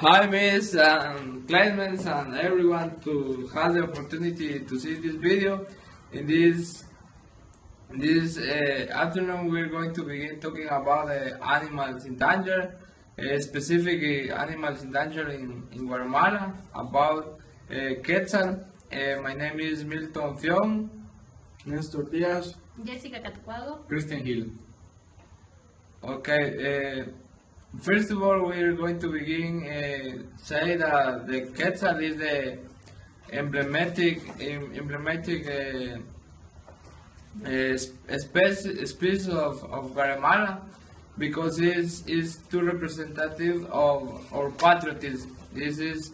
Hi, Miss and classmates and everyone to have the opportunity to see this video. In this afternoon, we're going to begin talking about animals in danger, specifically animals in danger in Guatemala, about Quetzal. My name is Milton Fion. Nestor Diaz. Jessica Catucuago. Christian Hill. Okay, first of all, we're going to begin say that the Quetzal is the emblematic species of Guatemala because it is too representative of our patriotism. This is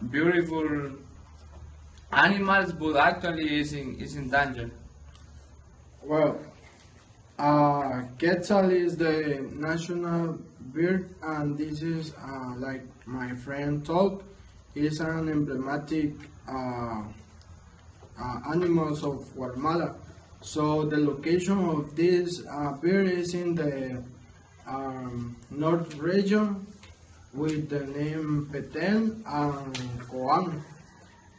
beautiful animals, but actually is in danger. Well, Quetzal is the national bird, and this is, like my friend told, is an emblematic animals of Guatemala. So the location of this bird is in the north region with the name Petén and Coan.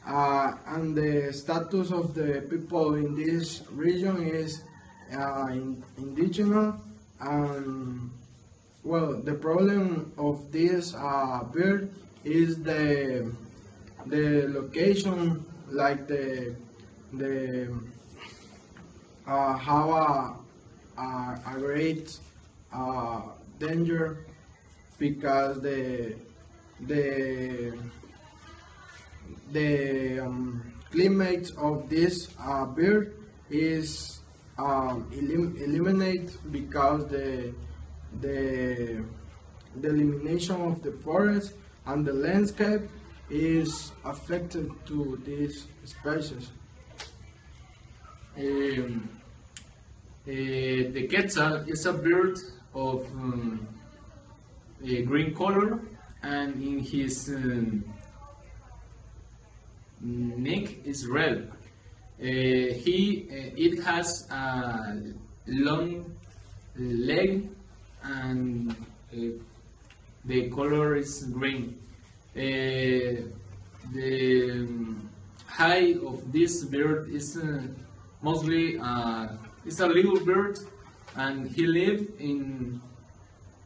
And the status of the people in this region is indigenous, and well, the problem of this bird is the location, like the have a great danger because the climate of this bird is eliminate because the elimination of the forest and the landscape is affected to these species. The Quetzal is a bird of a green color, and in his neck is red. It has a long leg, and the color is green. The height of this bird is mostly it's a little bird, and he lived in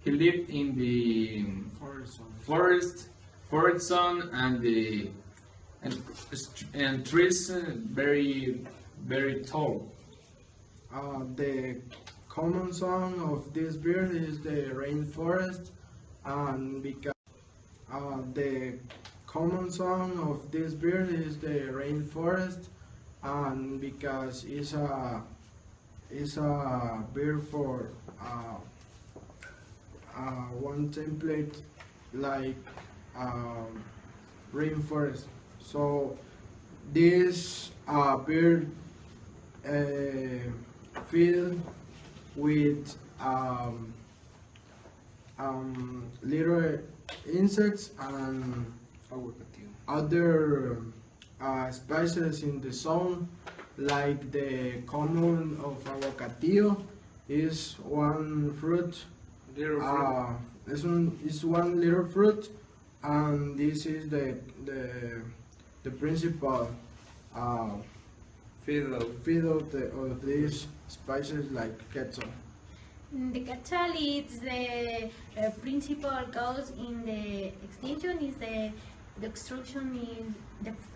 the forest zone, and trees very tall. The common zone of this bird is the rainforest, and because the common zone of this bird is the rainforest, and because it's a bird for one template like rainforest. So this bird filled with little insects and other species in the zone, like the common of aguacatillo is one fruit. Is one little fruit, and this is the principal feed of these species like Quetzal. The Quetzal is the principal cause in the extinction is the destruction in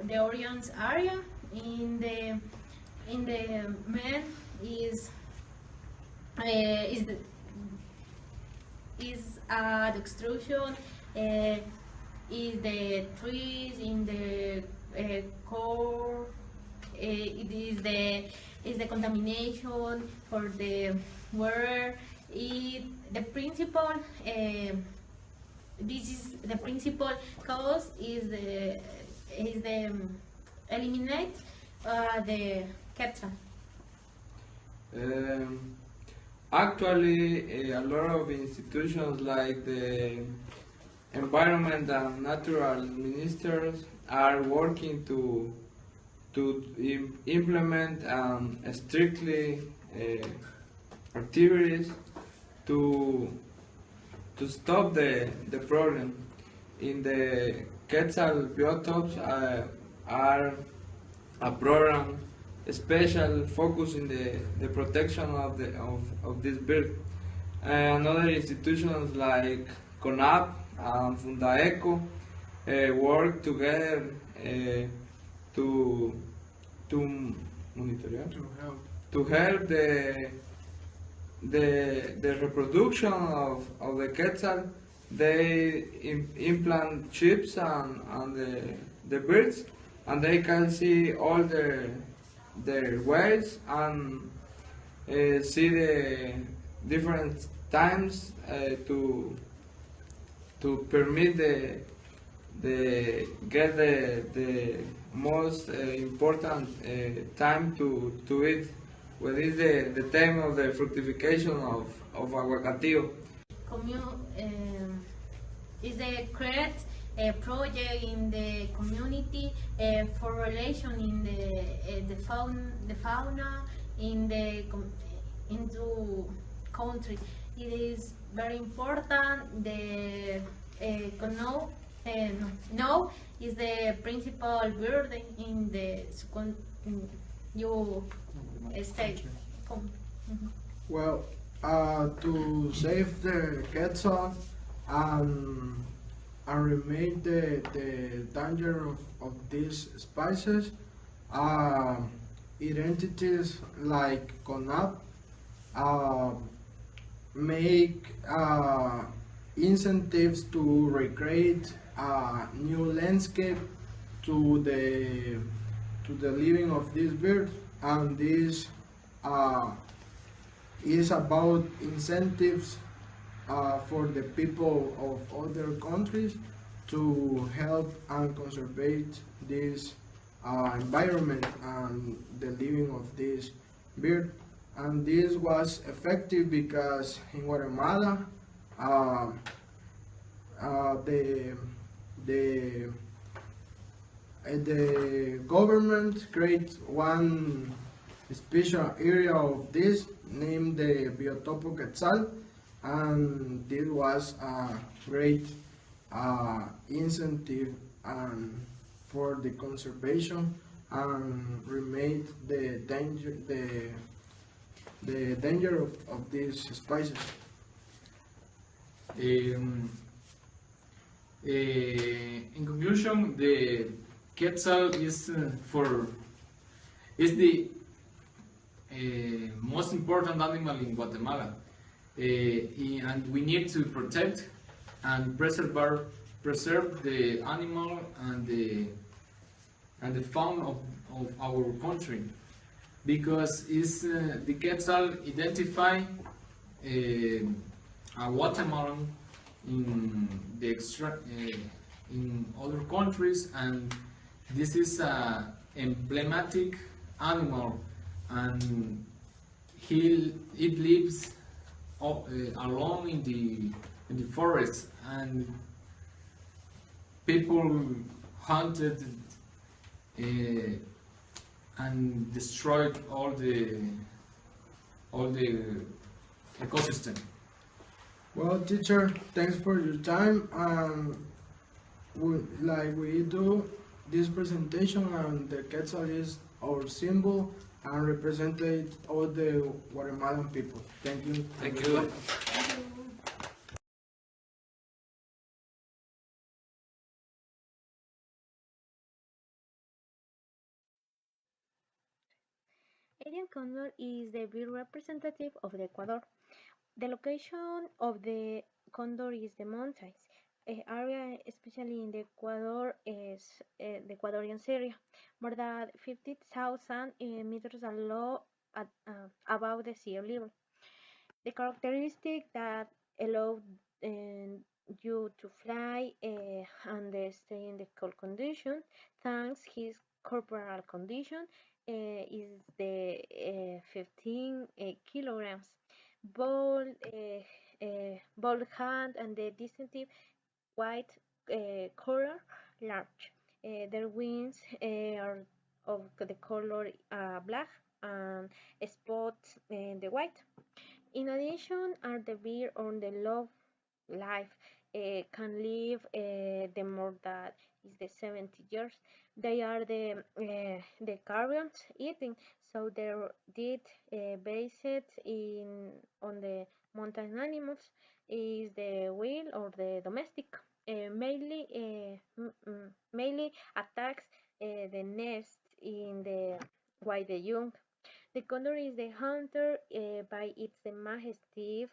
the Orion's area. In the man is destruction is the trees in the core. It is the contamination for the water. The principal this is the principal cause is the eliminate the Quetzal. Actually, a lot of institutions like the environment and natural ministers are working to implement strictly activities to stop the problem. in the Quetzal biotopes are a program special focus in the protection of this bird. Another institutions like CONAP and Fundaeco work together to to monitorear, To help. to help the reproduction of the quetzal. They implant chips on the birds, and they can see all their ways and see the different times to permit the get the most important time to eat, what is the time of the fructification of aguacatillo. Is the create a project in the community for relation in the fauna in the into country. It is very important. The no is the principal bird in the in your state. Well, to save the quetzal and remove the danger of these species, identities like CONAP make incentives to recreate a new landscape to the living of this bird, and this is about incentives for the people of other countries to help and conserve this environment and the living of this bird. And this was effective because in Guatemala, the the the government created one special area of this named the Biotopo Quetzal, and this was a great incentive for the conservation and remade the danger of these species. In conclusion, the quetzal is the most important animal in Guatemala, and we need to protect and preserve the animal and the fauna of our country, because the quetzal identify a watermelon in in other countries, and this is a emblematic animal, and it lives alone in the forest, and people hunted and destroyed all the ecosystem. Well, teacher, thanks for your time. Like we do this presentation, and the quetzal is our symbol and represented all the Guatemalan people. Thank you. Thank you. Indian condor is the bird representative of the Ecuador. The location of the condor is the mountains area, especially in the Ecuador, is the Ecuadorian area, more than 50,000 meters above the sea level. The characteristic that allow you to fly and stay in the cold condition, thanks his corporal condition, is the 15 kilograms. Ball, ball hand and the distinctive white color large. Their wings are of the color black and spots the white. In addition, are the beer on the love life. can live the more that is the 70 years. They are the carrions eating, so their diet based on the mountain animals is the wild or the domestic. Mainly attacks the nest in the while the young. The condor is the hunter by its majestic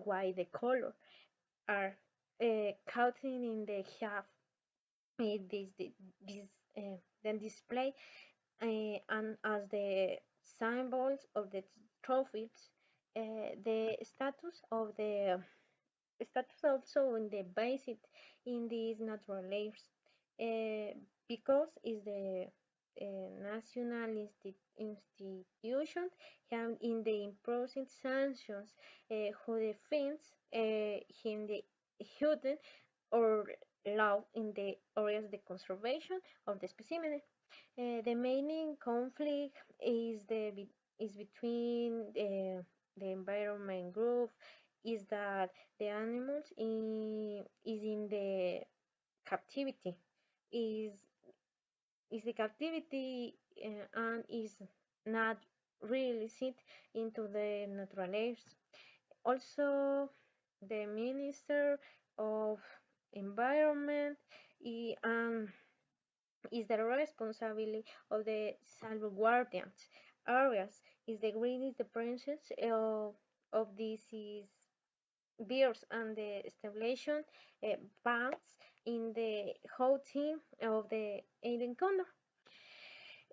white the color are caught in the half this then display and as the symbols of the trophies the status also in the basic in these natural layers uh, because is the national institution have in the imposing sanctions who defends him the hidden or law in the areas of the conservation of the specimen. The main conflict is between the environment group is that the animals is in the captivity is the captivity and is not really sit into the natural layers. Also, the Minister of Environment is the responsibility of the salvaguardians areas is the greatest the presence of these birds and the establishment bands in the whole team of the Asian condor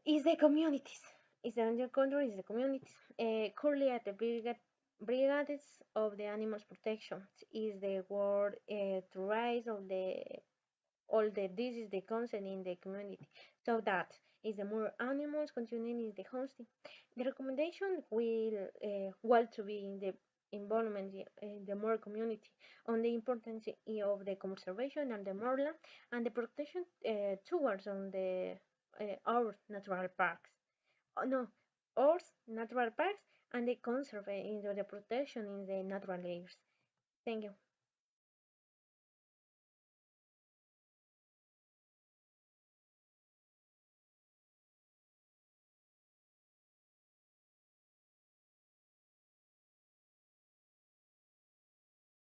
is the communities. Is the Asian condor is the communities. Currently at the brigades of the animals protection is the world to rise of the all the disease the consent in the community so that is the more animals continuing in the hosting the recommendation will want to be in the involvement in the more community on the importance of the conservation and the moorland and the protection towards on the our natural parks no our natural parks and the conservation in the protection in the natural layers. Thank you.